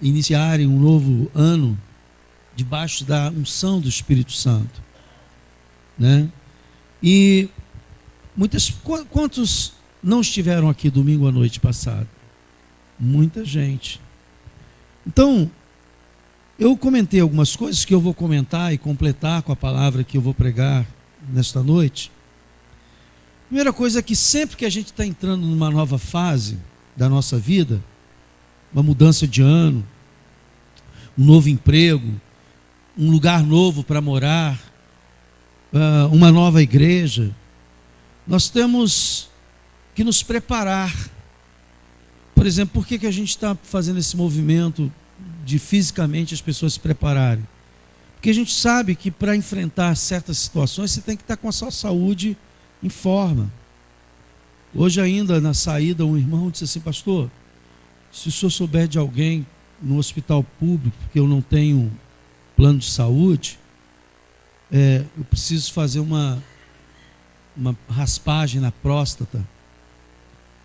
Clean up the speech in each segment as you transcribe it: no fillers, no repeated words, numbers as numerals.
iniciarem um novo ano debaixo da unção do Espírito Santo, né? E quantos não estiveram aqui domingo à noite passado? Muita gente. Então, eu comentei algumas coisas que eu vou comentar e completar com a palavra que eu vou pregar nesta noite. Primeira coisa é que sempre que a gente está entrando numa nova fase da nossa vida, uma mudança de ano, um novo emprego, um lugar novo para morar, uma nova igreja, nós temos que nos preparar. Por exemplo, por que a gente está fazendo esse movimento de fisicamente as pessoas se prepararem? Porque a gente sabe que para enfrentar certas situações você tem que estar com a sua saúde em forma. Hoje ainda na saída um irmão disse assim: pastor, se o senhor souber de alguém no hospital público, porque eu não tenho plano de saúde, eu preciso fazer uma raspagem na próstata.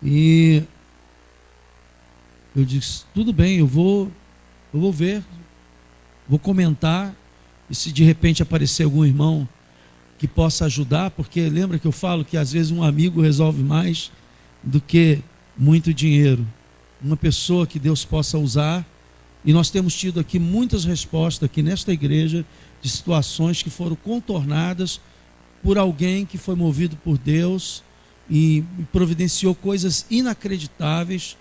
E eu disse: tudo bem, eu vou ver, vou comentar, e se de repente aparecer algum irmão que possa ajudar, porque lembra que eu falo que às vezes um amigo resolve mais do que muito dinheiro. Uma pessoa que Deus possa usar, e nós temos tido aqui muitas respostas aqui nesta igreja de situações que foram contornadas por alguém que foi movido por Deus e providenciou coisas inacreditáveis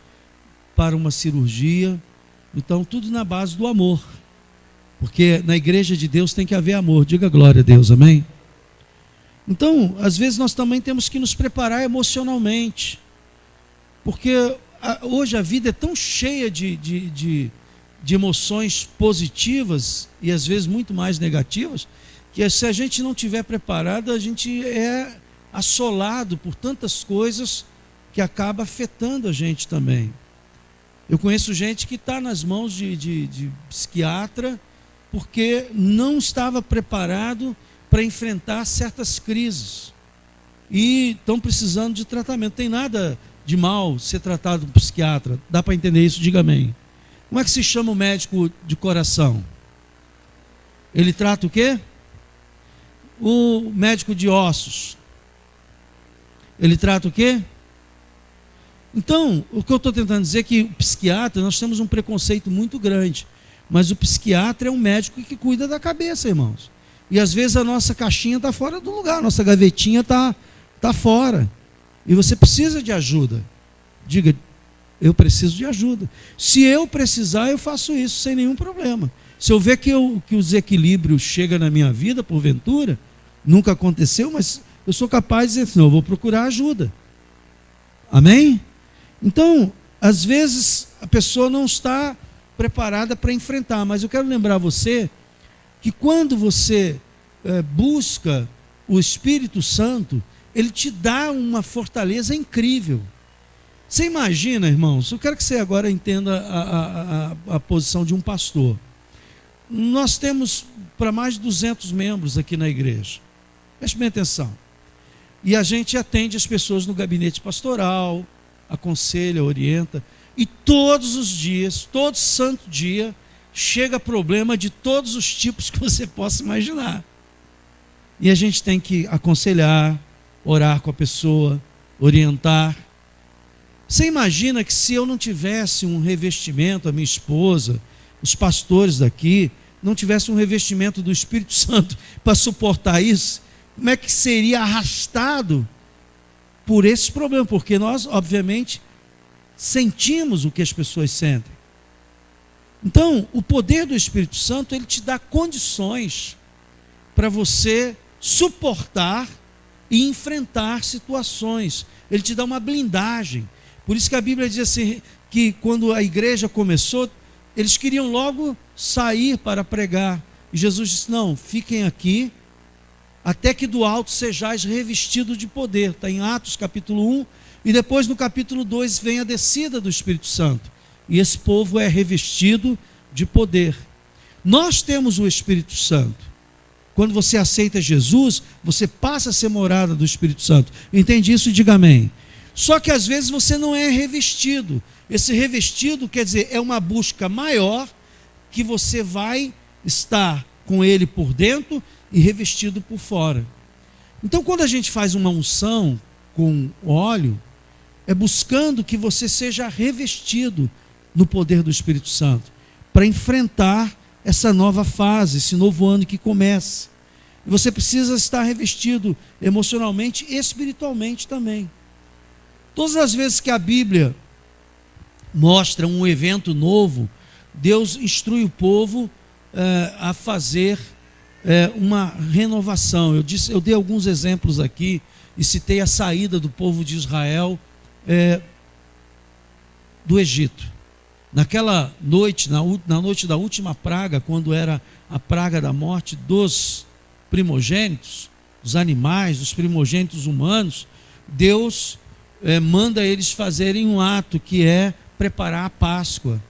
para uma cirurgia. Então tudo na base do amor, porque na igreja de Deus tem que haver amor. Diga glória a Deus, amém? Então, às vezes nós também temos que nos preparar emocionalmente, porque hoje a vida é tão cheia de emoções positivas e às vezes muito mais negativas, que se a gente não estiver preparado, a gente é assolado por tantas coisas que acaba afetando a gente também. Eu conheço gente que está nas mãos de psiquiatra porque não estava preparado para enfrentar certas crises e estão precisando de tratamento. Tem nada de mal ser tratado por psiquiatra, dá para entender isso? Diga amém. Como é que se chama o médico de coração? Ele trata o quê? O médico de ossos, ele trata o quê? Então, o que eu estou tentando dizer é que o psiquiatra, nós temos um preconceito muito grande, mas o psiquiatra é um médico que cuida da cabeça, irmãos. E às vezes a nossa caixinha está fora do lugar, a nossa gavetinha está fora. E você precisa de ajuda. Diga: eu preciso de ajuda. Se eu precisar, eu faço isso sem nenhum problema. Se eu ver que o desequilíbrio chega na minha vida, porventura, nunca aconteceu, mas eu sou capaz de dizer: não, eu vou procurar ajuda. Amém? Então, às vezes a pessoa não está preparada para enfrentar, mas eu quero lembrar você que quando você busca o Espírito Santo, ele te dá uma fortaleza incrível. Você imagina, irmãos, eu quero que você agora entenda a posição de um pastor. Nós temos para mais de 200 membros aqui na igreja. Preste bem atenção. E a gente atende as pessoas no gabinete pastoral, aconselha, orienta. E todos os dias, todo santo dia, chega problema de todos os tipos que você possa imaginar. E a gente tem que aconselhar, orar com a pessoa, orientar. Você imagina que se eu não tivesse um revestimento, a minha esposa, os pastores daqui, não tivesse um revestimento do Espírito Santo para suportar isso, como é que seria arrastado por esse problema? Porque nós, obviamente, sentimos o que as pessoas sentem. Então, o poder do Espírito Santo, ele te dá condições para você suportar e enfrentar situações. Ele te dá uma blindagem. Por isso que a Bíblia diz assim, que quando a igreja começou, eles queriam logo sair para pregar. E Jesus disse: não, fiquem aqui, até que do alto sejais revestido de poder. Está em Atos capítulo 1, e depois no capítulo 2 vem a descida do Espírito Santo. E esse povo é revestido de poder. Nós temos o Espírito Santo. Quando você aceita Jesus, você passa a ser morada do Espírito Santo. Entende isso? Diga amém. Só que às vezes você não é revestido. Esse revestido quer dizer, é uma busca maior que você vai estar com ele por dentro e revestido por fora. Então, quando a gente faz uma unção com óleo, é buscando que você seja revestido no poder do Espírito Santo, para enfrentar essa nova fase, esse novo ano que começa. E você precisa estar revestido emocionalmente e espiritualmente também. Todas as vezes que a Bíblia mostra um evento novo, Deus instrui o povo a fazer uma renovação. Eu dei alguns exemplos aqui e citei a saída do povo de Israel do Egito. Naquela noite, na noite da última praga, quando era a praga da morte dos primogênitos, dos animais, dos primogênitos humanos, Deus manda eles fazerem um ato que é preparar a Páscoa.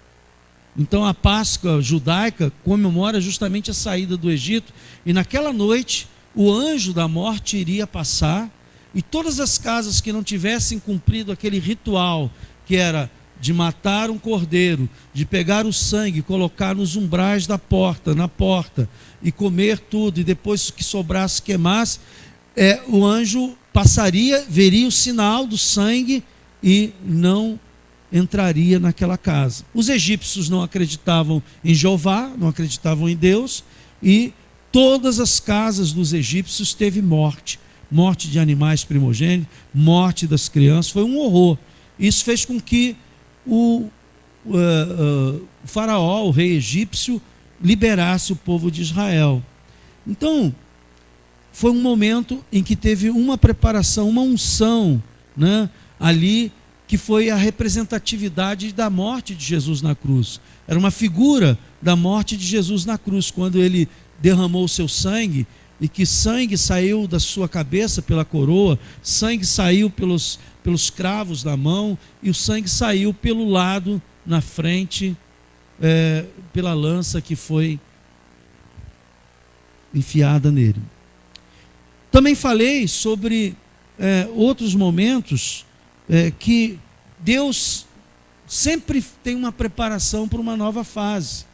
Então a Páscoa judaica comemora justamente a saída do Egito, e naquela noite o anjo da morte iria passar, e todas as casas que não tivessem cumprido aquele ritual, que era de matar um cordeiro, de pegar o sangue, colocar nos umbrais da porta, na porta, e comer tudo, e depois que sobrasse, queimasse, o anjo passaria, veria o sinal do sangue e não entraria naquela casa. Os egípcios não acreditavam em Jeová, não acreditavam em Deus, e todas as casas dos egípcios teve morte de animais primogênitos, morte das crianças, foi um horror. Isso fez com que o faraó, o rei egípcio, liberasse o povo de Israel. Então, foi um momento em que teve uma preparação, uma unção, né, ali, que foi a representatividade da morte de Jesus na cruz. Era uma figura da morte de Jesus na cruz, quando ele derramou o seu sangue, e que sangue saiu da sua cabeça pela coroa, sangue saiu pelos cravos da mão, e o sangue saiu pelo lado, na frente, pela lança que foi enfiada nele. Também falei sobre outros momentos que Deus sempre tem uma preparação para uma nova fase.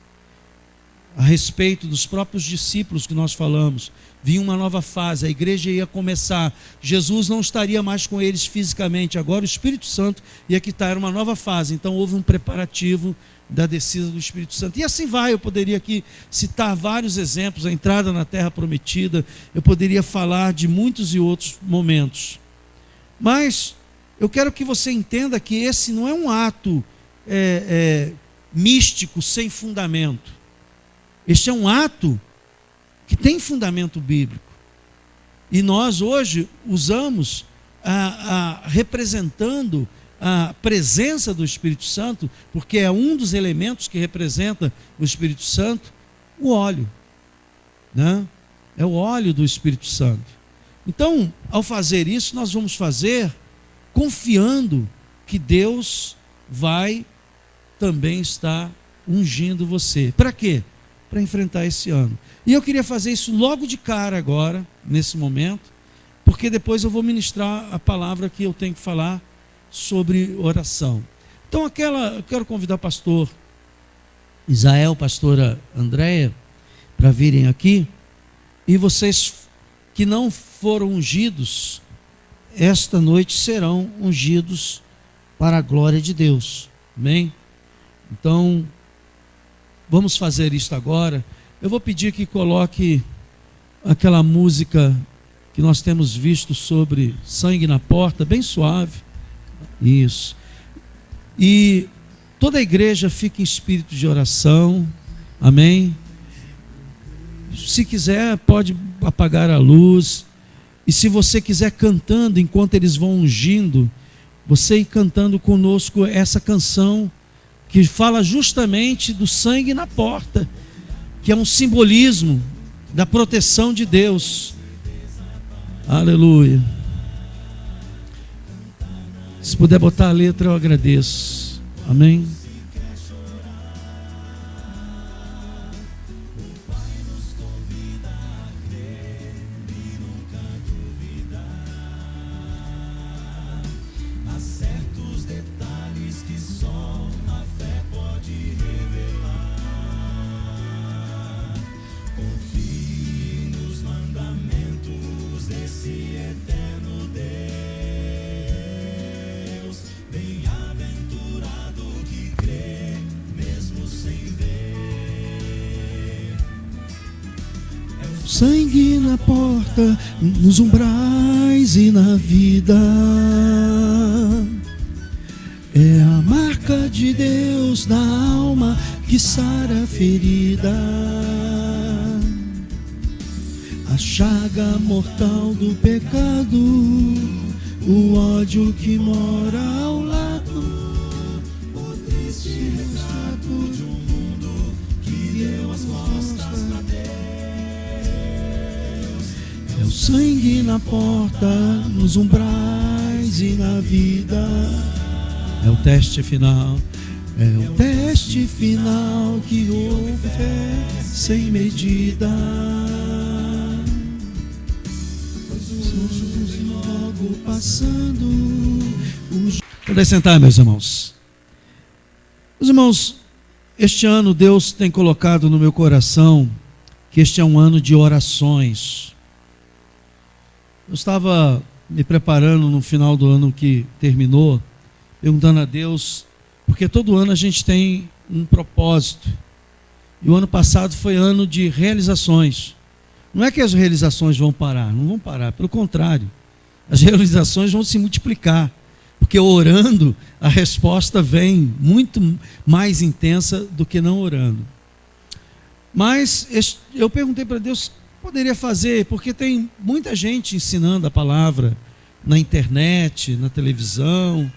A respeito dos próprios discípulos que nós falamos, vinha uma nova fase, a igreja ia começar, Jesus não estaria mais com eles fisicamente, agora o Espírito Santo ia quitar, era uma nova fase, então houve um preparativo da descida do Espírito Santo, e assim vai. Eu poderia aqui citar vários exemplos, a entrada na Terra Prometida, eu poderia falar de muitos e outros momentos, mas eu quero que você entenda que esse não é um ato místico sem fundamento. Este é um ato que tem fundamento bíblico. E nós hoje usamos, representando a presença do Espírito Santo, porque é um dos elementos que representa o Espírito Santo, o óleo, né? É o óleo do Espírito Santo. Então, ao fazer isso, nós vamos fazer confiando que Deus vai também estar ungindo você. Para quê? Para enfrentar esse ano. E eu queria fazer isso logo de cara agora, nesse momento, porque depois eu vou ministrar a palavra que eu tenho que falar sobre oração. Então eu quero convidar o pastor Isael, pastora Andréia, para virem aqui, e vocês que não foram ungidos, esta noite serão ungidos para a glória de Deus. Amém? Então, vamos fazer isto agora. Eu vou pedir que coloque aquela música que nós temos visto sobre sangue na porta, bem suave. Isso. E toda a igreja fica em espírito de oração. Amém? Se quiser, pode apagar a luz. E se você quiser cantando enquanto eles vão ungindo, você ir cantando conosco essa canção que fala justamente do sangue na porta, que é um simbolismo da proteção de Deus. Aleluia. Se puder botar a letra, eu agradeço. Amém. Sangue na porta, nos umbrais e na vida. É a marca de Deus na alma que sara a ferida. A chaga mortal do pecado, o ódio que mora ao lado, o triste retrato de um mundo que deu as costas pra Deus. É o sangue na porta, nos umbrais e na vida. É o teste final, é o teste final que houve fé sem medida. Logo passando. Podem sentar, meus irmãos. Meus irmãos, este ano Deus tem colocado no meu coração que este é um ano de orações. Eu estava me preparando no final do ano que terminou, perguntando a Deus, porque todo ano a gente tem um propósito. E o ano passado foi ano de realizações. Não é que as realizações vão parar, não vão parar, pelo contrário. As realizações vão se multiplicar, porque orando a resposta vem muito mais intensa do que não orando. Mas eu perguntei para Deus o que poderia fazer, porque tem muita gente ensinando a palavra na internet, na televisão.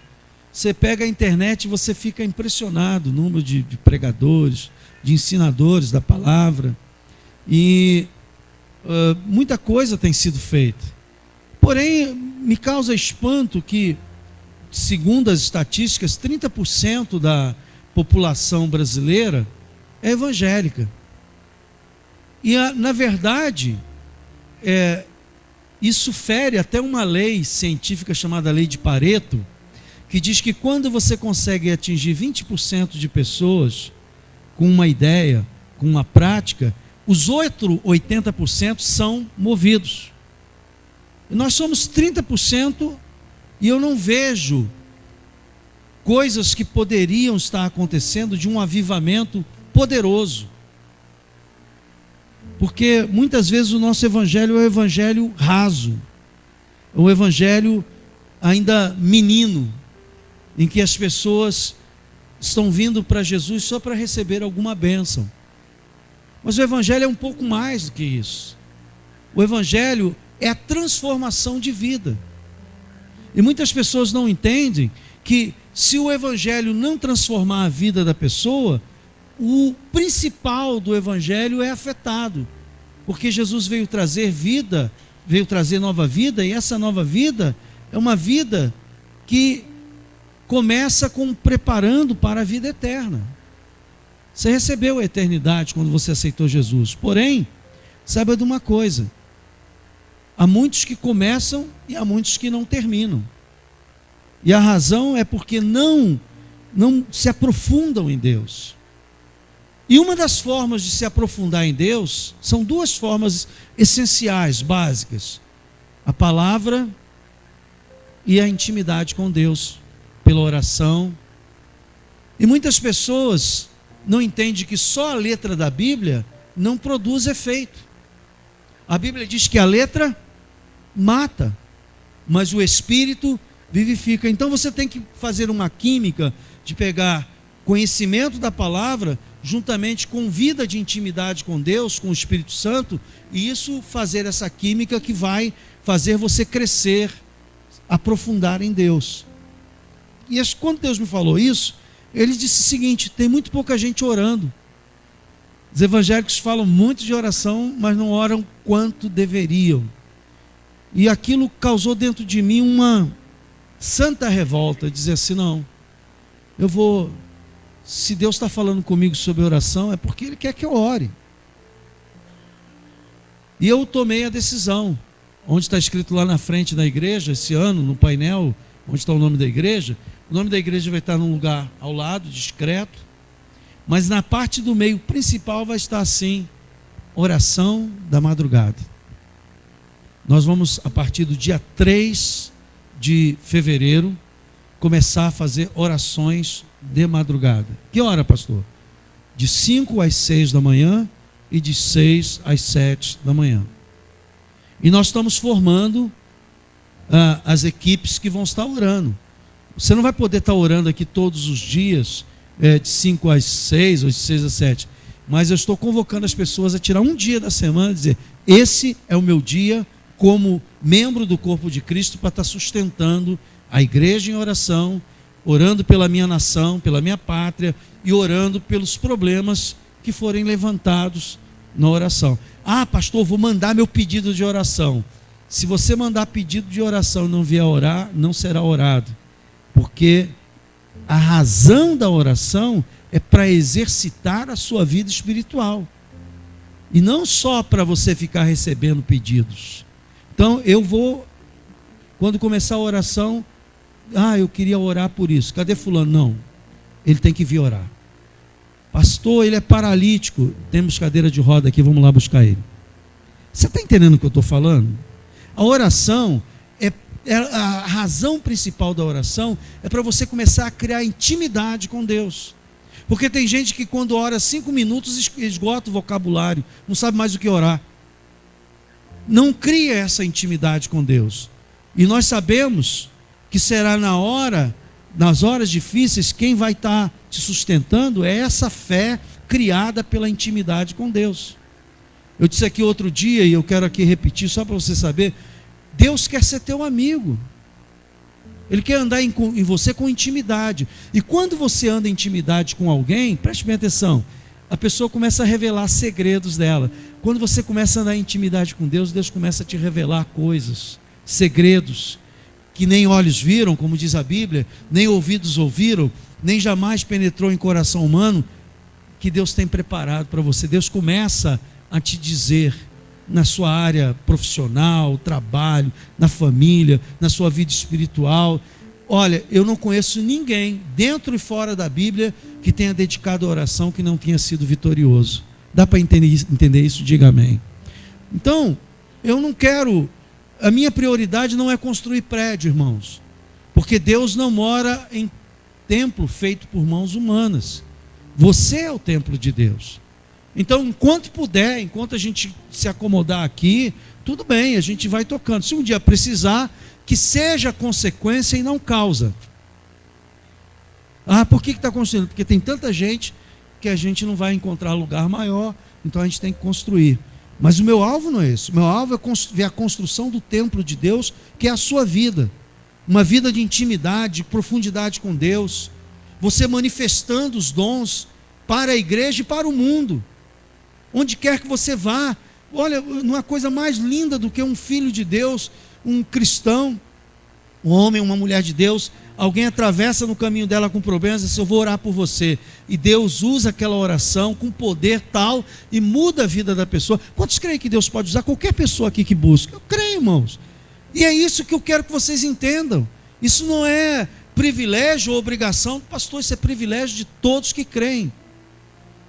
Você pega a internet e você fica impressionado, o número de pregadores, de ensinadores da palavra. E muita coisa tem sido feita. Porém, me causa espanto que, segundo as estatísticas, 30% da população brasileira é evangélica. E, na verdade, isso fere até uma lei científica chamada Lei de Pareto, que diz que quando você consegue atingir 20% de pessoas com uma ideia, com uma prática, os outros 80% são movidos. E nós somos 30% e eu não vejo coisas que poderiam estar acontecendo de um avivamento poderoso. Porque muitas vezes o nosso evangelho é um evangelho raso, é um evangelho ainda menino, em que as pessoas estão vindo para Jesus só para receber alguma bênção. Mas o evangelho é um pouco mais do que isso. O evangelho é a transformação de vida. E muitas pessoas não entendem que se o evangelho não transformar a vida da pessoa, o principal do evangelho é afetado. Porque Jesus veio trazer vida, veio trazer nova vida, e essa nova vida é uma vida que começa com preparando para a vida eterna. Você recebeu a eternidade quando você aceitou Jesus. Porém, saiba de uma coisa: há muitos que começam e há muitos que não terminam. E a razão é porque não se aprofundam em Deus. E uma das formas de se aprofundar em Deus são duas formas essenciais, básicas: a palavra e a intimidade com Deus, pela oração. E muitas pessoas não entendem que só a letra da Bíblia não produz efeito. A Bíblia diz que a letra mata, mas o Espírito vivifica. Então você tem que fazer uma química de pegar conhecimento da palavra juntamente com vida de intimidade com Deus, com o Espírito Santo, e isso fazer essa química que vai fazer você crescer, aprofundar em Deus. E quando Deus me falou isso, Ele disse o seguinte: tem muito pouca gente orando. Os evangélicos falam muito de oração, mas não oram quanto deveriam. E aquilo causou dentro de mim uma santa revolta, dizer assim: não, se Deus está falando comigo sobre oração, é porque Ele quer que eu ore. E eu tomei a decisão, onde está escrito lá na frente da igreja, esse ano, no painel, onde está o nome da igreja. O nome da igreja vai estar num lugar ao lado, discreto, mas na parte do meio principal vai estar assim: oração da madrugada. Nós vamos, a partir do dia 3 de fevereiro, começar a fazer orações de madrugada. Que hora, pastor? De 5 às 6 da manhã e de 6 às 7 da manhã. E nós estamos formando as equipes que vão estar orando. Você não vai poder estar orando aqui todos os dias, de 5 às 6 ou de 6 às 7. Mas eu estou convocando as pessoas a tirar um dia da semana e dizer: esse é o meu dia como membro do corpo de Cristo para estar sustentando a igreja em oração, orando pela minha nação, pela minha pátria e orando pelos problemas que forem levantados na oração. Ah, pastor, vou mandar meu pedido de oração. Se você mandar pedido de oração e não vier orar, não será orado. Porque a razão da oração é para exercitar a sua vida espiritual. E não só para você ficar recebendo pedidos. Então eu vou, quando começar a oração, eu queria orar por isso. Cadê fulano? Não, ele tem que vir orar. Pastor, ele é paralítico. Temos cadeira de roda aqui, vamos lá buscar ele. Você está entendendo o que eu estou falando? A oração, a razão principal da oração é para você começar a criar intimidade com Deus. Porque tem gente que quando ora 5 minutos esgota o vocabulário, não sabe mais o que orar. Não cria essa intimidade com Deus. E nós sabemos que será nas horas difíceis, quem vai estar te sustentando é essa fé criada pela intimidade com Deus. Eu disse aqui outro dia, e eu quero aqui repetir, só para você saber: Deus quer ser teu amigo. Ele quer andar em você com intimidade. E quando você anda em intimidade com alguém, preste bem atenção, a pessoa começa a revelar segredos dela. Quando você começa a andar em intimidade com Deus, Deus começa a te revelar coisas, segredos, que nem olhos viram, como diz a Bíblia, nem ouvidos ouviram, nem jamais penetrou em coração humano, que Deus tem preparado para você. Deus começa a te dizer, na sua área profissional, trabalho, na família, na sua vida espiritual: olha, eu não conheço ninguém, dentro e fora da Bíblia, que tenha dedicado a oração que não tenha sido vitorioso. Dá para entender isso? Diga amém. Então, eu não quero, a minha prioridade não é construir prédio, irmãos, porque Deus não mora em templo feito por mãos humanas. Você é o templo de Deus. Então, enquanto puder, enquanto a gente se acomodar aqui, tudo bem, a gente vai tocando. Se um dia precisar, que seja consequência e não causa. Por que está construindo? Porque tem tanta gente que a gente não vai encontrar lugar maior, então a gente tem que construir. Mas o meu alvo não é esse. O meu alvo é ver a construção do templo de Deus, que é a sua vida. Uma vida de intimidade, de profundidade com Deus. Você manifestando os dons para a igreja e para o mundo. Onde quer que você vá. Olha, não há coisa mais linda do que um filho de Deus, um cristão, um homem, uma mulher de Deus. Alguém atravessa no caminho dela com problemas e diz: eu vou orar por você. E Deus usa aquela oração com poder tal e muda a vida da pessoa. Quantos creem que Deus pode usar qualquer pessoa aqui que busca? Eu creio, irmãos. E é isso que eu quero que vocês entendam. Isso não é privilégio ou obrigação do pastor, isso é privilégio de todos que creem.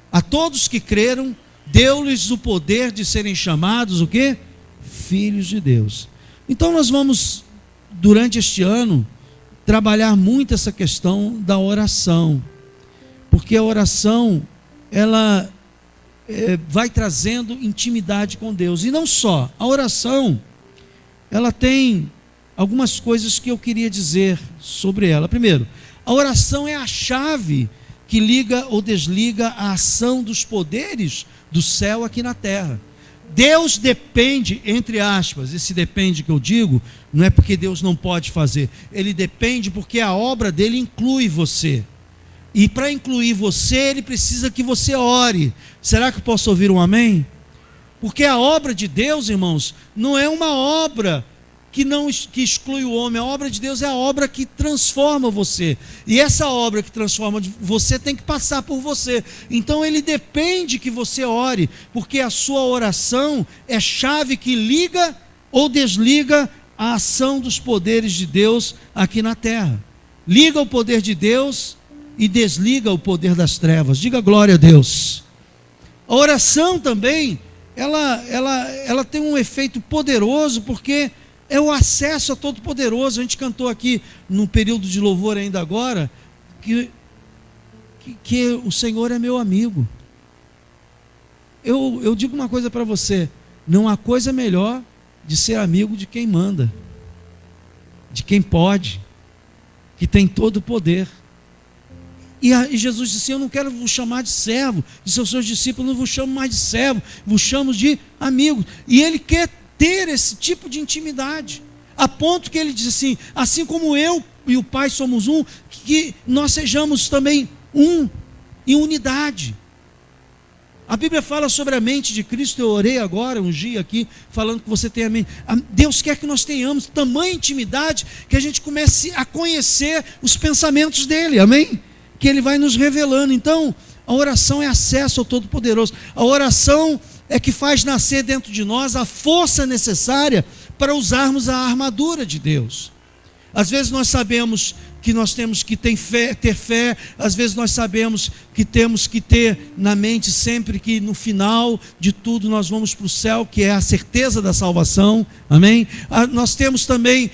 A todos que creram, deu-lhes o poder de serem chamados o quê? Filhos de Deus. Então nós vamos, durante este ano, trabalhar muito essa questão da oração. Porque a oração, ela vai trazendo intimidade com Deus. E não só, a oração, ela tem algumas coisas que eu queria dizer sobre ela. Primeiro, a oração é a chave que liga ou desliga a ação dos poderes do céu aqui na terra. Deus depende, entre aspas, esse depende que eu digo, não é porque Deus não pode fazer, ele depende porque a obra dele inclui você. E para incluir você, ele precisa que você ore. Será que eu posso ouvir um amém? Porque a obra de Deus, irmãos, não é uma obra que exclui o homem. A obra de Deus é a obra que transforma você. E essa obra que transforma você tem que passar por você. Então ele depende que você ore, porque a sua oração é chave que liga ou desliga a ação dos poderes de Deus aqui na terra. Liga o poder de Deus e desliga o poder das trevas. Diga glória a Deus. A oração também, ela tem um efeito poderoso, porque é o acesso a Todo-Poderoso. A gente cantou aqui no período de louvor ainda agora que o Senhor é meu amigo. eu digo uma coisa para você: não há coisa melhor de ser amigo de quem manda, de quem pode, que tem todo o poder. E Jesus disse: eu não quero vos chamar de servo, disse aos seus discípulos: não vos chamo mais de servo, vos chamo de amigo. E ele quer ter esse tipo de intimidade, a ponto que ele diz assim como eu e o Pai somos um, que nós sejamos também um, em unidade. A Bíblia fala sobre a mente de Cristo. Eu orei agora, ungi aqui, falando que você tem a mente. Deus quer que nós tenhamos tamanha intimidade, que a gente comece a conhecer os pensamentos dele, amém? Que ele vai nos revelando. Então, a oração é acesso ao Todo-Poderoso. A oração é que faz nascer dentro de nós a força necessária para usarmos a armadura de Deus. Às vezes nós sabemos que nós temos que ter fé, às vezes nós sabemos que temos que ter na mente sempre que no final de tudo nós vamos para o céu, que é a certeza da salvação, amém? Nós temos também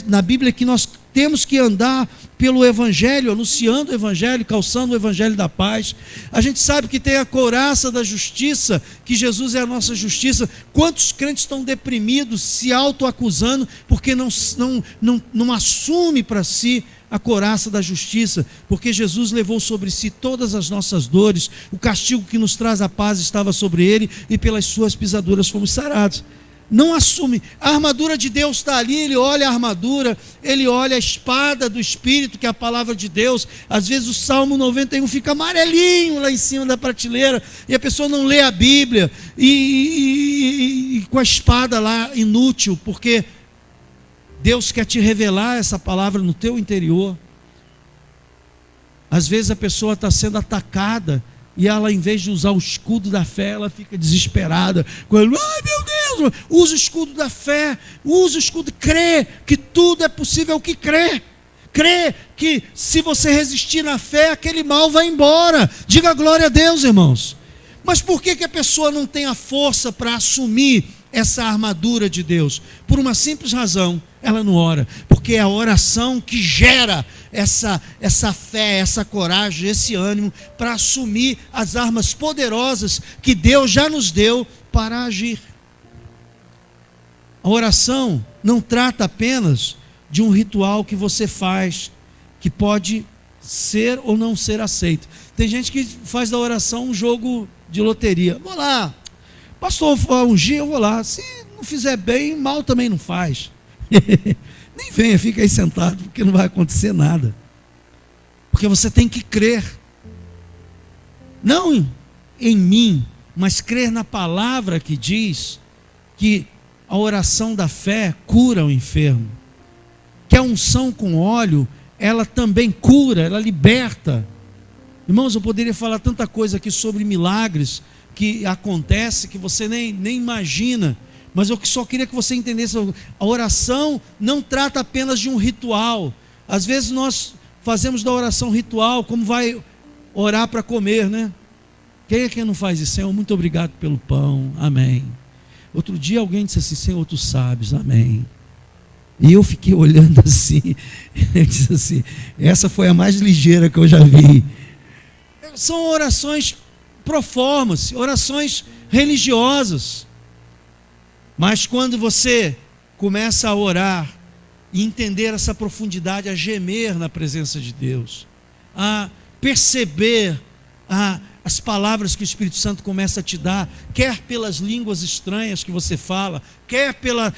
na Bíblia que nós temos que andar pelo Evangelho, anunciando o Evangelho, calçando o Evangelho da paz. A gente sabe que tem a couraça da justiça, que Jesus é a nossa justiça. Quantos crentes estão deprimidos, se autoacusando, porque não assume para si a couraça da justiça, porque Jesus levou sobre si todas as nossas dores, o castigo que nos traz a paz estava sobre ele, e pelas suas pisaduras fomos sarados. Não assume. A armadura de Deus está ali. Ele olha a armadura, ele olha a espada do Espírito, que é a palavra de Deus. Às vezes o Salmo 91 fica amarelinho lá em cima da prateleira, e a pessoa não lê a Bíblia, e com a espada lá inútil, porque Deus quer te revelar essa palavra no teu interior. Às vezes a pessoa está sendo atacada, e ela, em vez de usar o escudo da fé, ela fica desesperada. Ai, meu Deus, usa o escudo da fé, usa o escudo, crê que tudo é possível que crê. Crê que se você resistir na fé, aquele mal vai embora. Diga glória a Deus, irmãos. Mas por que a pessoa não tem a força para assumir essa armadura de Deus? Por uma simples razão: ela não ora. Porque é a oração que gera essa fé, essa coragem, esse ânimo para assumir as armas poderosas que Deus já nos deu para agir. A oração não trata apenas de um ritual que você faz, que pode ser ou não ser aceito. Tem gente que faz da oração um jogo de loteria. Vou lá, pastor, ungir, eu vou lá. Se não fizer bem, mal também não faz. Nem venha, fica aí sentado, porque não vai acontecer nada. Porque você tem que crer, não em mim, mas crer na palavra que diz que a oração da fé cura o enfermo, que a unção com óleo, ela também cura, ela liberta. Irmãos, eu poderia falar tanta coisa aqui sobre milagres que acontece, que você nem imagina. Mas eu só queria que você entendesse: a oração não trata apenas de um ritual. Às vezes nós fazemos da oração ritual, como vai orar para comer, né? Quem é que não faz isso? Senhor, muito obrigado pelo pão, amém. Outro dia alguém disse assim: Senhor, tu sabes, amém. E eu fiquei olhando assim, eu disse assim: essa foi a mais ligeira que eu já vi. São orações pro forma, orações religiosas. Mas quando você começa a orar e entender essa profundidade, a gemer na presença de Deus, a perceber as palavras que o Espírito Santo começa a te dar, quer pelas línguas estranhas que você fala, quer pela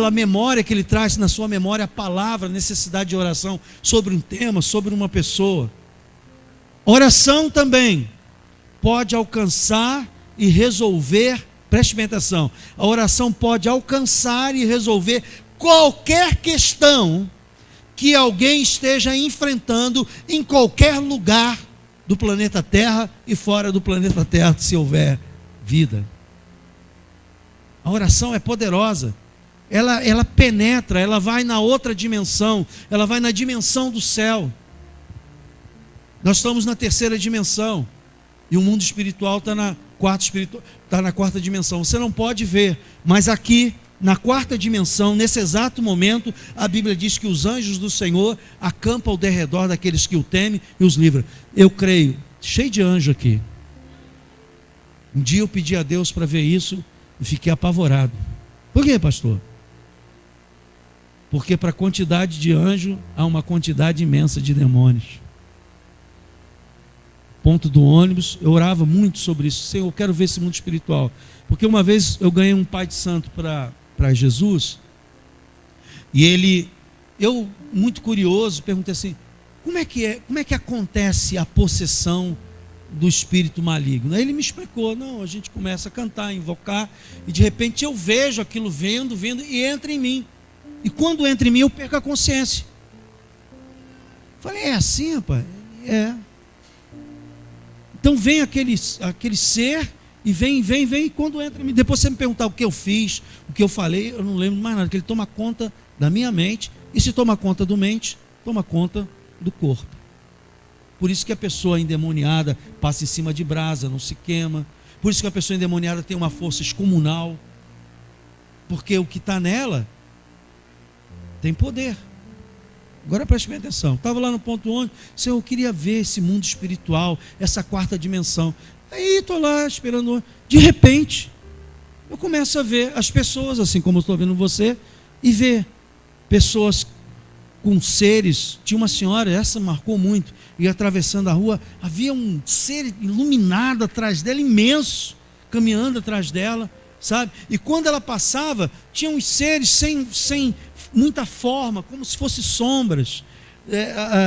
memória que ele traz na sua memória, a palavra, a necessidade de oração sobre um tema, sobre uma pessoa. Oração também pode alcançar e resolver. Preste bem atenção: a oração pode alcançar e resolver qualquer questão que alguém esteja enfrentando em qualquer lugar do planeta Terra e fora do planeta Terra, se houver vida. A oração é poderosa, ela penetra, ela vai na outra dimensão, ela vai na dimensão do céu. Nós estamos na terceira dimensão, e o mundo espiritual está na quarta dimensão. Você não pode ver, mas aqui na quarta dimensão, nesse exato momento, a Bíblia diz que os anjos do Senhor acampam ao derredor daqueles que o temem e os livram. Eu creio, cheio de anjo aqui. Um dia eu pedi a Deus para ver isso e fiquei apavorado. Por quê, pastor? Porque para a quantidade de anjo há uma quantidade imensa de demônios. Ponto do ônibus, eu orava muito sobre isso. Senhor, eu quero ver esse mundo espiritual. Porque uma vez eu ganhei um pai de santo para Jesus, e eu muito curioso, perguntei assim, como é que acontece a possessão do espírito maligno? Aí ele me explicou, não, a gente começa a cantar, invocar, e de repente eu vejo aquilo vendo, e entra em mim. E quando entra em mim, eu perco a consciência. Falei, é assim, rapaz? É. Então vem aquele ser, e vem, e quando entra em mim, depois você me perguntar o que eu fiz, o que eu falei, eu não lembro mais nada, que ele toma conta da minha mente, e se toma conta do mente, toma conta do corpo. Por isso que a pessoa endemoniada passa em cima de brasa, não se queima. Por isso que a pessoa endemoniada tem uma força excomunal, porque o que está nela tem poder. Agora preste bem atenção. Estava lá no ponto onde, Senhor, eu queria ver esse mundo espiritual, essa quarta dimensão. Aí estou lá esperando. De repente, eu começo a ver as pessoas, assim como eu estou vendo você, e ver pessoas com seres. Tinha uma senhora, essa marcou muito, ia atravessando a rua, havia um ser iluminado atrás dela, imenso, caminhando atrás dela, sabe? E quando ela passava, tinha uns seres sem muita forma, como se fossem sombras,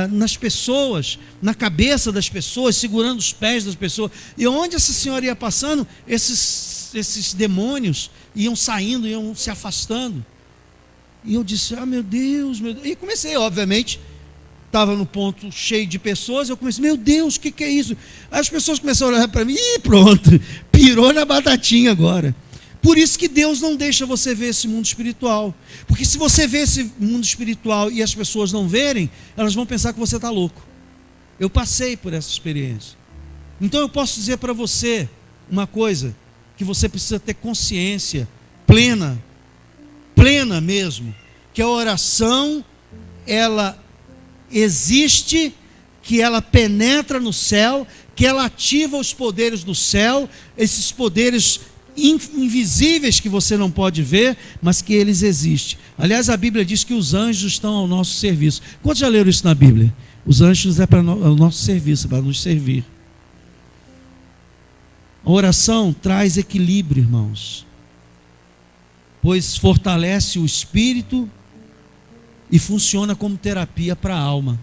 nas pessoas, na cabeça das pessoas, segurando os pés das pessoas. E onde essa senhora ia passando, esses demônios iam saindo, iam se afastando. E eu disse, meu Deus, meu Deus. E comecei, obviamente, estava no ponto cheio de pessoas, eu comecei, meu Deus, o que é isso? Aí as pessoas começaram a olhar para mim, e pronto, pirou na batatinha agora. Por isso que Deus não deixa você ver esse mundo espiritual. Porque se você vê esse mundo espiritual e as pessoas não verem, elas vão pensar que você está louco. Eu passei por essa experiência. Então eu posso dizer para você uma coisa, que você precisa ter consciência plena mesmo, que a oração, ela existe, que ela penetra no céu, que ela ativa os poderes do céu, esses poderes invisíveis que você não pode ver, mas que eles existem. Aliás, a Bíblia diz que os anjos estão ao nosso serviço. Quantos já leram isso na Bíblia? Os anjos é para o nosso serviço, para nos servir. A oração traz equilíbrio, irmãos, pois fortalece o espírito e funciona como terapia para a alma.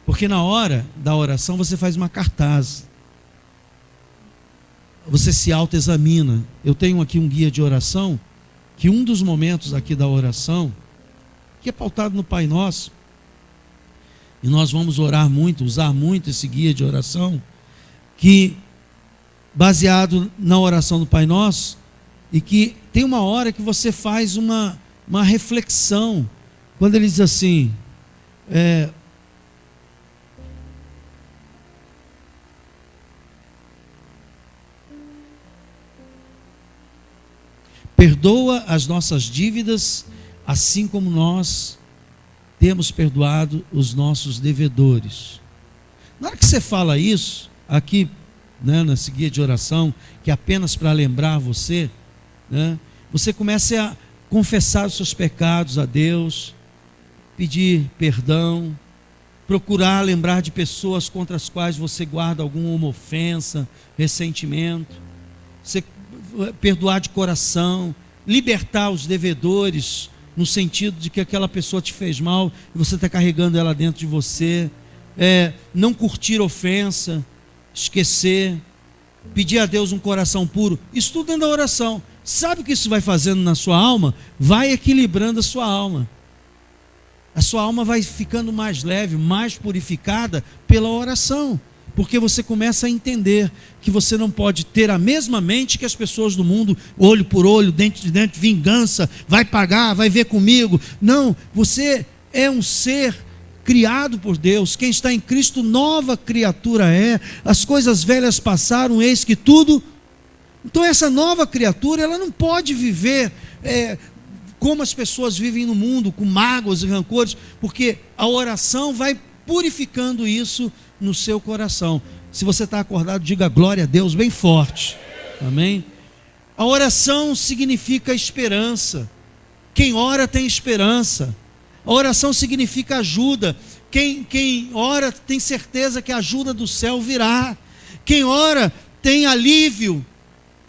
Porque na hora da oração você faz uma cartaz, você se autoexamina. Eu tenho aqui um guia de oração, que um dos momentos aqui da oração, que é pautado no Pai Nosso, e nós vamos orar muito, usar muito esse guia de oração, que baseado na oração do Pai Nosso, e que tem uma hora que você faz uma reflexão, quando ele diz assim, perdoa as nossas dívidas, assim como nós temos perdoado os nossos devedores. Na hora que você fala isso, aqui, né, nesse guia de oração, que é apenas para lembrar você, né, você começa a confessar os seus pecados a Deus, pedir perdão, procurar lembrar de pessoas contra as quais você guarda alguma ofensa, ressentimento, você perdoar de coração, libertar os devedores, no sentido de que aquela pessoa te fez mal e você está carregando ela dentro de você, não curtir ofensa, esquecer, pedir a Deus um coração puro, isso tudo dentro da oração. Sabe o que isso vai fazendo na sua alma? Vai equilibrando a sua alma. A sua alma vai ficando mais leve, mais purificada pela oração. Porque você começa a entender que você não pode ter a mesma mente que as pessoas do mundo, olho por olho, dente de dente, vingança, vai pagar, vai ver comigo. Não, você é um ser criado por Deus. Quem está em Cristo, nova criatura é. As coisas velhas passaram, eis que tudo. Então essa nova criatura, ela não pode viver como as pessoas vivem no mundo, com mágoas e rancores, porque a oração vai purificando isso no seu coração. Se você está acordado, diga glória a Deus bem forte. Amém? A oração significa esperança. Quem ora tem esperança. A oração significa ajuda. Quem ora tem certeza que a ajuda do céu virá. Quem ora tem alívio.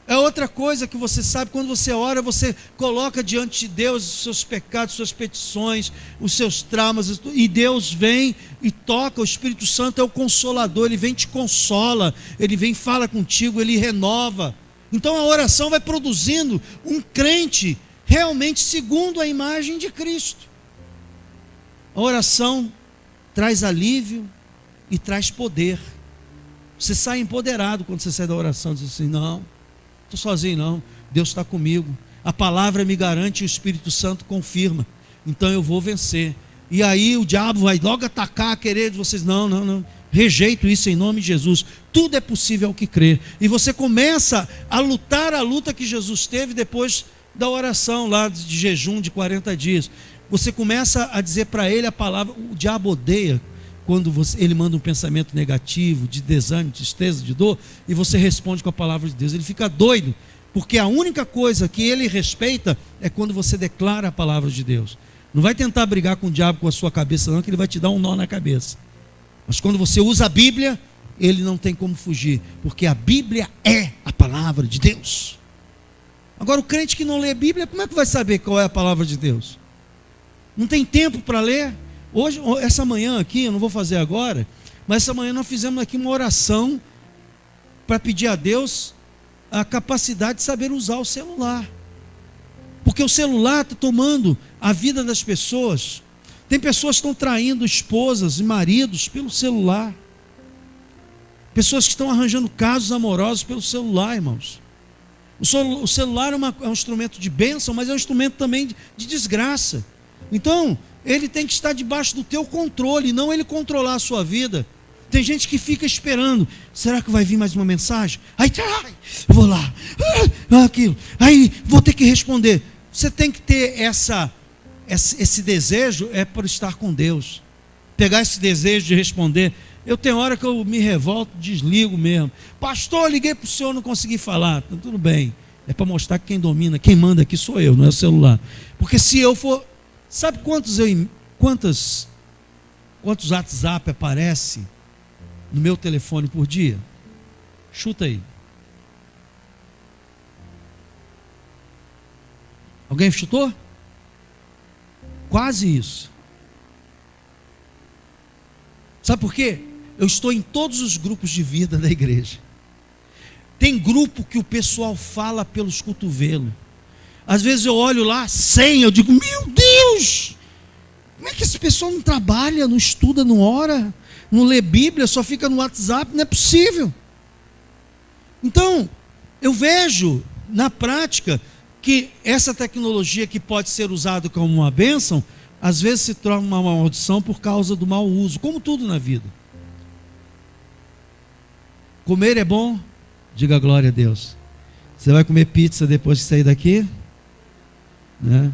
É outra coisa que você sabe, quando você ora, você coloca diante de Deus os seus pecados, suas petições, os seus traumas, e Deus vem e toca. O Espírito Santo é o consolador, ele vem e te consola, ele vem e fala contigo, ele renova. Então a oração vai produzindo um crente realmente segundo a imagem de Cristo. A oração traz alívio e traz poder. Você sai empoderado quando você sai da oração, diz assim: não, estou sozinho não, Deus está comigo, a palavra me garante e o Espírito Santo confirma, então eu vou vencer. E aí o diabo vai logo atacar, querer de vocês: não, rejeito isso em nome de Jesus. Tudo é possível ao que crer. E você começa a lutar a luta que Jesus teve depois da oração lá de jejum de 40 dias. Você começa a dizer para ele a palavra. O diabo odeia quando ele manda um pensamento negativo, de desânimo, de tristeza, de dor, e você responde com a palavra de Deus. Ele fica doido, porque a única coisa que ele respeita é quando você declara a palavra de Deus. Não vai tentar brigar com o diabo com a sua cabeça não, que ele vai te dar um nó na cabeça. Mas quando você usa a Bíblia, ele não tem como fugir, porque a Bíblia é a palavra de Deus. Agora o crente que não lê a Bíblia, como é que vai saber qual é a palavra de Deus? Não tem tempo para ler. Hoje, essa manhã aqui, eu não vou fazer agora, mas essa manhã nós fizemos aqui uma oração para pedir a Deus a capacidade de saber usar o celular. Porque o celular está tomando a vida das pessoas. Tem pessoas que estão traindo esposas e maridos pelo celular. Pessoas que estão arranjando casos amorosos pelo celular, irmãos. O celular é um instrumento de bênção, mas é um instrumento também de desgraça. Então, ele tem que estar debaixo do teu controle, não ele controlar a sua vida. Tem gente que fica esperando: será que vai vir mais uma mensagem? Aí, eu vou lá, aquilo, aí vou ter que responder. Você tem que ter esse desejo, é por estar com Deus. Pegar esse desejo de responder. Eu tenho hora que eu me revolto, desligo mesmo. Pastor, liguei para o senhor, não consegui falar. Tudo bem, é para mostrar que quem domina, quem manda aqui sou eu, não é o celular. Porque se eu for... Sabe quantos WhatsApp aparece no meu telefone por dia? Chuta aí. Alguém chutou? Quase isso. Sabe por quê? Eu estou em todos os grupos de vida da igreja. Tem grupo que o pessoal fala pelos cotovelos. Às vezes eu olho lá, 100, eu digo: meu Deus, como é que esse pessoal não trabalha, não estuda, não ora, não lê Bíblia, só fica no WhatsApp? Não é possível. Então, eu vejo na prática que essa tecnologia que pode ser usada como uma bênção, às vezes se torna uma maldição por causa do mau uso, como tudo na vida. Comer é bom? Diga glória a Deus. Você vai comer pizza depois de sair daqui? Né?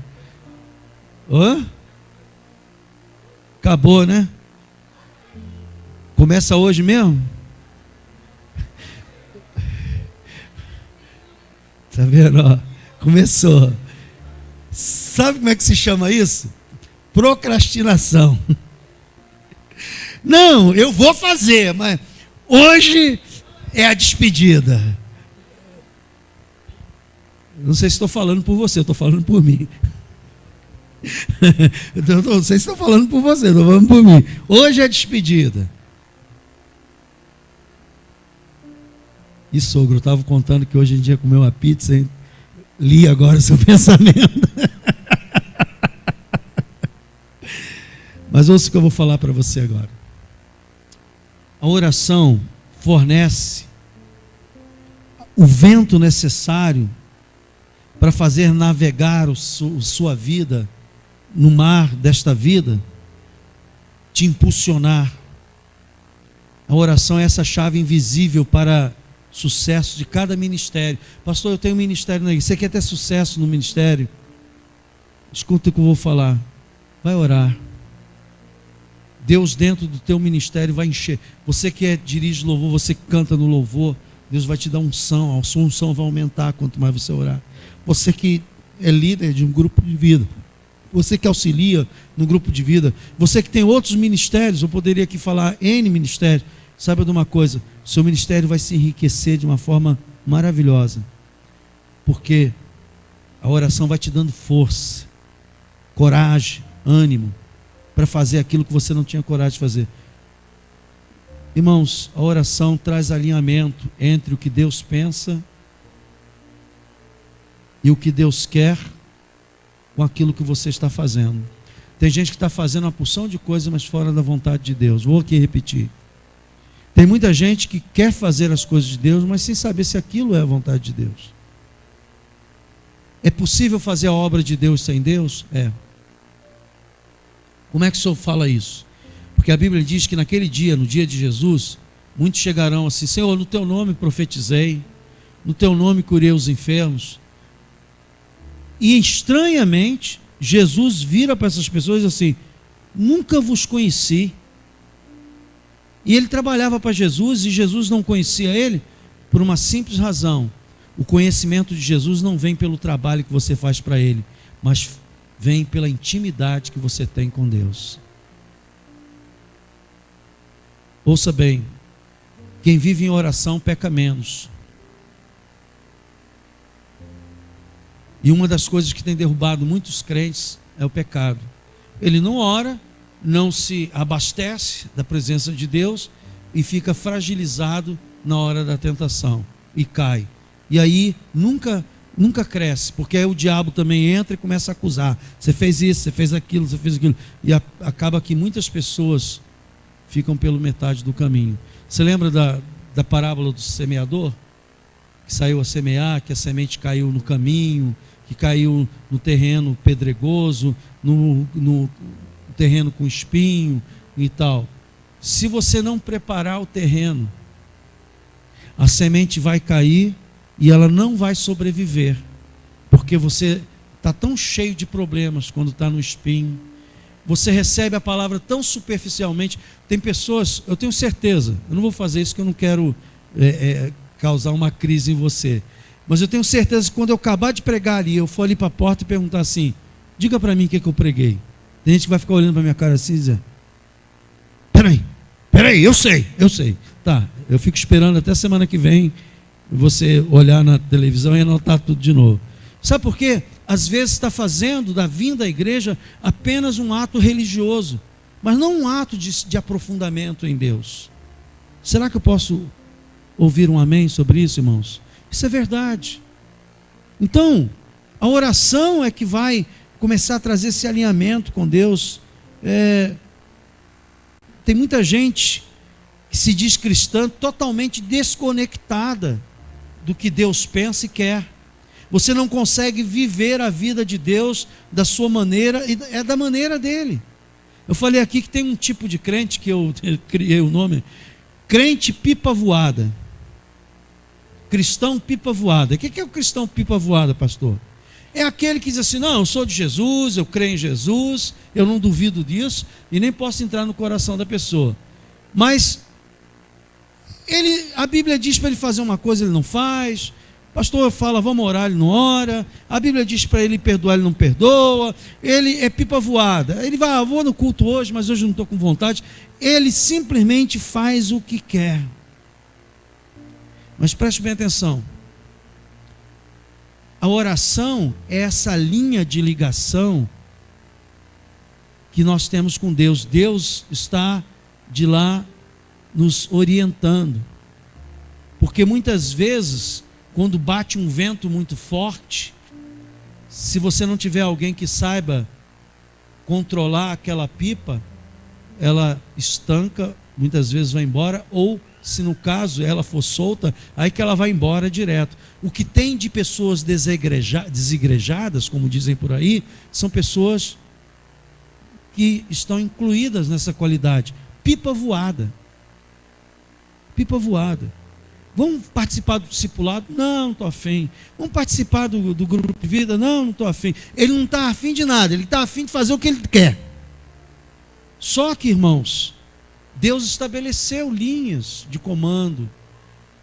Acabou, né? Começa hoje mesmo? Tá vendo? Ó, começou. Sabe como é que se chama isso? Procrastinação. Não, eu vou fazer, mas hoje é a despedida. Não sei se estou falando por você, estou falando por mim. Não sei se estou falando por você, estou falando por mim. Hoje é a despedida. E sogro, eu estava contando que hoje em dia comeu uma pizza, hein? Li agora o seu pensamento. Mas ouça o que eu vou falar para você agora. A oração fornece o vento necessário para fazer navegar sua vida no mar desta vida, te impulsionar. A oração é essa chave invisível para sucesso de cada ministério. Pastor, eu tenho um ministério na igreja. Você quer ter sucesso no ministério? Escuta o que eu vou falar. Vai orar. Deus dentro do teu ministério vai encher. Você que dirige louvor, você que canta no louvor, Deus vai te dar unção, a sua unção vai aumentar quanto mais você orar. Você que é líder de um grupo de vida, você que auxilia no grupo de vida, você que tem outros ministérios, eu poderia aqui falar N ministérios, saiba de uma coisa, seu ministério vai se enriquecer de uma forma maravilhosa, porque a oração vai te dando força, coragem, ânimo, para fazer aquilo que você não tinha coragem de fazer. Irmãos, a oração traz alinhamento entre o que Deus pensa e o que Deus quer com aquilo que você está fazendo. Tem gente que está fazendo uma porção de coisas, mas fora da vontade de Deus. Vou aqui repetir. Tem muita gente que quer fazer as coisas de Deus, mas sem saber se aquilo é a vontade de Deus. É possível fazer a obra de Deus sem Deus? É. Como é que o senhor fala isso? Porque a Bíblia diz que naquele dia, no dia de Jesus, muitos chegarão assim: Senhor, no teu nome profetizei, no teu nome curei os enfermos. E estranhamente, Jesus vira para essas pessoas assim: nunca vos conheci. E ele trabalhava para Jesus e Jesus não conhecia ele por uma simples razão: o conhecimento de Jesus não vem pelo trabalho que você faz para ele, mas vem pela intimidade que você tem com Deus. Ouça bem, quem vive em oração peca menos. E uma das coisas que tem derrubado muitos crentes é o pecado. Ele não ora, não se abastece da presença de Deus e fica fragilizado na hora da tentação e cai. E aí nunca cresce, porque aí o diabo também entra e começa a acusar. Você fez isso, você fez aquilo, você fez aquilo. E acaba que muitas pessoas ficam pela metade do caminho. Você lembra da parábola do semeador? Que saiu a semear, que a semente caiu no caminho, que caiu no terreno pedregoso, no terreno com espinho e tal. Se você não preparar o terreno, a semente vai cair e ela não vai sobreviver, porque você está tão cheio de problemas quando está no espinho. Você recebe a palavra tão superficialmente. Tem pessoas, eu tenho certeza, eu não vou fazer isso que eu não quero causar uma crise em você, mas eu tenho certeza que quando eu acabar de pregar ali, eu for ali para a porta e perguntar assim: diga para mim o que eu preguei. Tem gente que vai ficar olhando para minha cara assim e dizer: peraí, eu sei. Tá, eu fico esperando até semana que vem você olhar na televisão e anotar tudo de novo. Sabe por quê? Às vezes está fazendo da vinda à igreja apenas um ato religioso, mas não um ato de aprofundamento em Deus. Será que eu posso ouvir um amém sobre isso, irmãos? Isso é verdade. Então, a oração é que vai começar a trazer esse alinhamento com Deus. Tem muita gente que se diz cristã totalmente desconectada do que Deus pensa e quer. Você não consegue viver a vida de Deus da sua maneira, e é da maneira dele. Eu falei aqui que tem um tipo de crente que eu criei o nome, crente pipa voada. Cristão pipa voada. O que é o cristão pipa voada, pastor? É aquele que diz assim: não, eu sou de Jesus, eu creio em Jesus, eu não duvido disso e nem posso entrar no coração da pessoa. Mas a Bíblia diz para ele fazer uma coisa, ele não faz. Pastor fala, vamos orar, ele não ora. A Bíblia diz para ele perdoar, ele não perdoa. Ele é pipa voada. Ele vai: vou no culto hoje, mas hoje não estou com vontade. Ele simplesmente faz o que quer. Mas preste bem atenção. A oração é essa linha de ligação que nós temos com Deus. Deus está de lá nos orientando. Porque muitas vezes, quando bate um vento muito forte, se você não tiver alguém que saiba controlar aquela pipa, ela estanca, muitas vezes vai embora, ou se no caso ela for solta, aí que ela vai embora direto. O que tem de pessoas desigrejadas, como dizem por aí, são pessoas que estão incluídas nessa qualidade. Pipa voada. Pipa voada. Vamos participar do discipulado? Não estou afim. Vamos participar do grupo de vida? Não estou afim. Ele não está afim de nada, ele está afim de fazer o que ele quer. Só que, irmãos, Deus estabeleceu linhas de comando.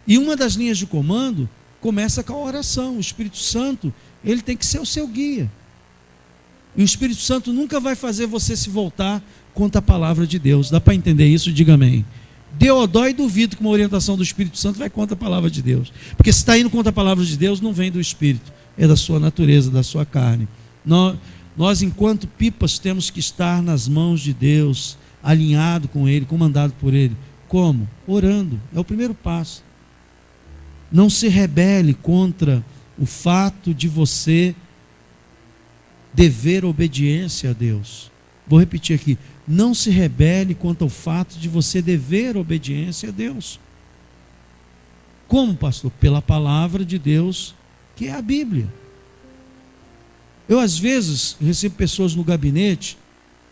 E uma das linhas de comando começa com a oração. O Espírito Santo, ele tem que ser o seu guia. E o Espírito Santo nunca vai fazer você se voltar contra a palavra de Deus. Dá para entender isso? Diga amém. Deodó e duvido que uma orientação do Espírito Santo vai contra a palavra de Deus. Porque se está indo contra a palavra de Deus, não vem do Espírito. É da sua natureza, da sua carne. Nós, enquanto pipas, temos que estar nas mãos de Deus, alinhado com Ele, comandado por Ele. Como? Orando. É o primeiro passo. Não se rebele contra o fato de você dever obediência a Deus. Vou repetir aqui. Não se rebele contra o fato de você dever obediência a Deus. Como, pastor? Pela palavra de Deus, que é a Bíblia. Eu, às vezes, recebo pessoas no gabinete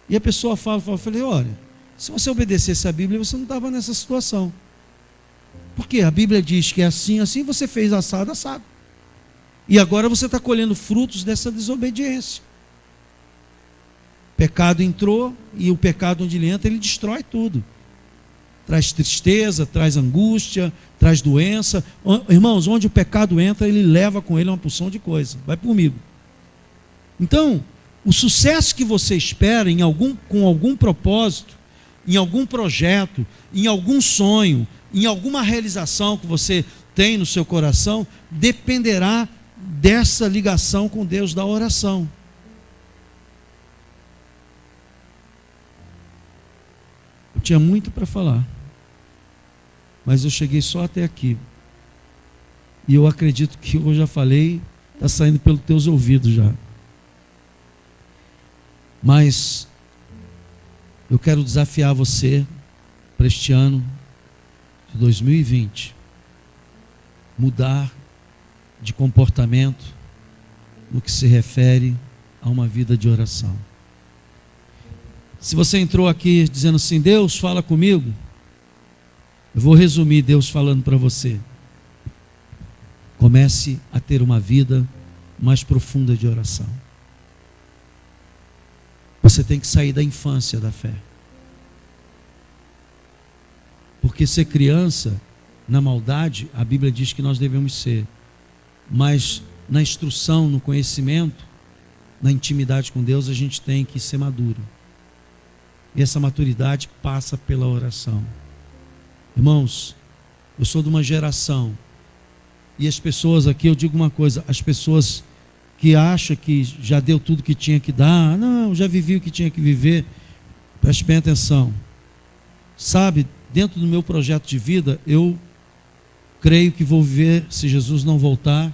e a pessoa fala, eu falei, olha, se você obedecesse a Bíblia, você não estava nessa situação. Porque a Bíblia diz que é assim, assim, você fez assado, assado. E agora você está colhendo frutos dessa desobediência. O pecado entrou e o pecado onde ele entra, ele destrói tudo. Traz tristeza, traz angústia, traz doença. Irmãos, onde o pecado entra, ele leva com ele uma porção de coisa. Vai comigo. Então, o sucesso que você espera com algum propósito, em algum projeto, em algum sonho, em alguma realização que você tem no seu coração, dependerá dessa ligação com Deus, da oração. Eu tinha muito para falar, mas eu cheguei só até aqui. E eu acredito que eu já falei, está saindo pelos teus ouvidos já. Mas eu quero desafiar você para este ano de 2020, mudar de comportamento no que se refere a uma vida de oração. Se você entrou aqui dizendo assim, Deus fala comigo, eu vou resumir Deus falando para você. Comece a ter uma vida mais profunda de oração. Você tem que sair da infância da fé. Porque ser criança, na maldade, a Bíblia diz que nós devemos ser. Mas na instrução, no conhecimento, na intimidade com Deus, a gente tem que ser maduro. E essa maturidade passa pela oração. Irmãos, eu sou de uma geração, e as pessoas aqui, eu digo uma coisa, as pessoas que acham que já deu tudo que tinha que dar, não, já vivi o que tinha que viver, preste bem atenção. Sabe, dentro do meu projeto de vida, eu creio que vou viver, se Jesus não voltar,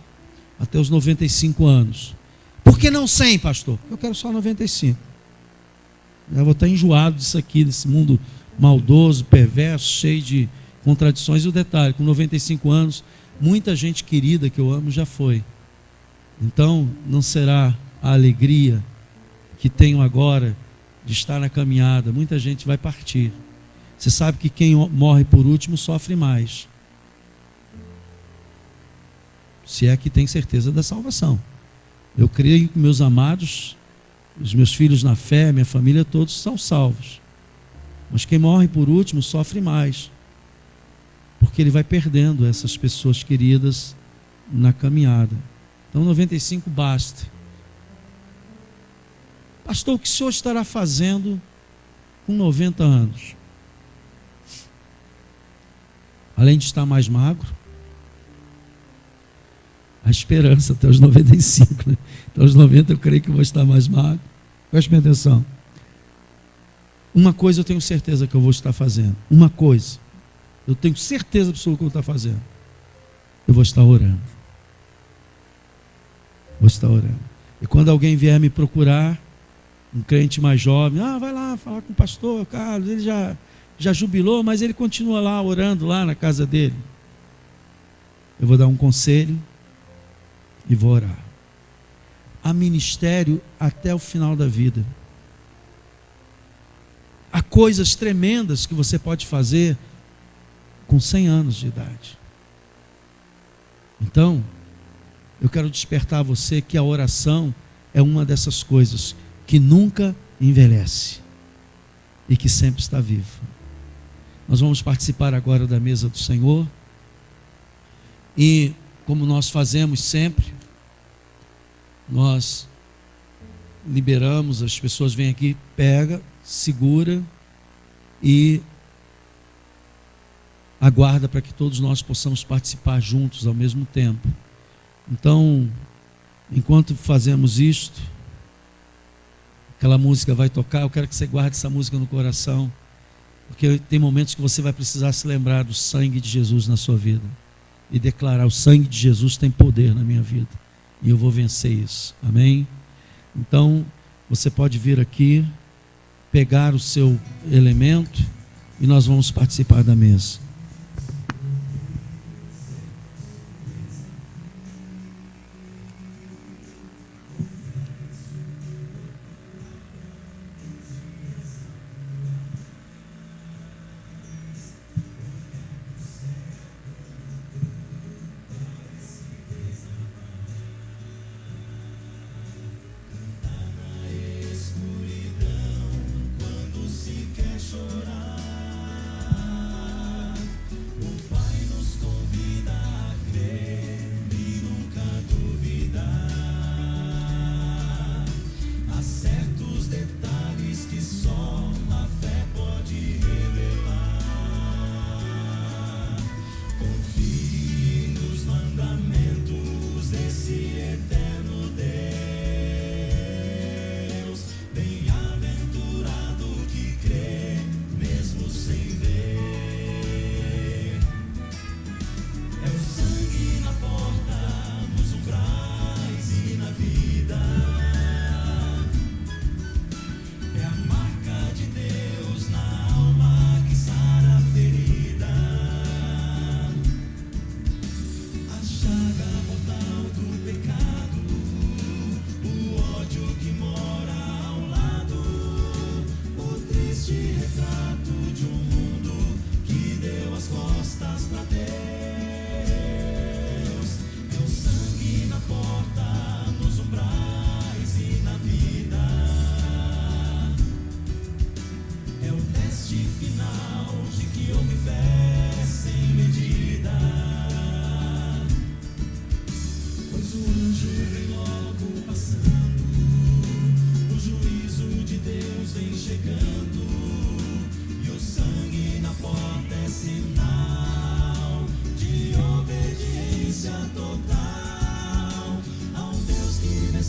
até os 95 anos. Por que não 100, pastor? Eu quero só 95. Eu vou estar enjoado disso aqui, desse mundo maldoso, perverso, cheio de contradições. E o detalhe, com 95 anos, muita gente querida que eu amo já foi. Então, não será a alegria que tenho agora de estar na caminhada. Muita gente vai partir. Você sabe que quem morre por último sofre mais. Se é que tem certeza da salvação. Eu creio que meus amados, os meus filhos na fé, minha família, todos são salvos. Mas quem morre por último sofre mais. Porque ele vai perdendo essas pessoas queridas na caminhada. Então 95 basta. Pastor, o que o senhor estará fazendo com 90 anos? Além de estar mais magro, a esperança até os 95, né? Até os 90 eu creio que vou estar mais magro. Preste minha atenção. Uma coisa eu tenho certeza que eu vou estar fazendo. Uma coisa. Eu tenho certeza absoluta que eu vou estar fazendo. Eu vou estar orando. Vou estar orando. E quando alguém vier me procurar, um crente mais jovem, vai lá falar com o pastor Carlos, ele já jubilou, mas ele continua lá orando lá na casa dele. Eu vou dar um conselho e vou orar. Há ministério até o final da vida. Há coisas tremendas que você pode fazer com 100 anos de idade. Então, eu quero despertar você que a oração é uma dessas coisas que nunca envelhece. e que sempre está vivo. Nós vamos participar agora da mesa do Senhor e, como nós fazemos sempre, nós liberamos, as pessoas vêm aqui, pega, segura e aguarda para que todos nós possamos participar juntos ao mesmo tempo. Então, enquanto fazemos isto, aquela música vai tocar, eu quero que você guarde essa música no coração, porque tem momentos que você vai precisar se lembrar do sangue de Jesus na sua vida e declarar: o sangue de Jesus tem poder na minha vida e eu vou vencer isso. Amém? Então, você pode vir aqui, pegar o seu elemento e nós vamos participar da mesa.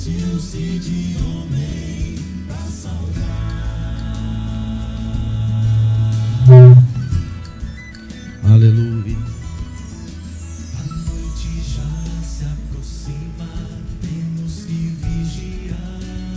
Vestiu-se de homem.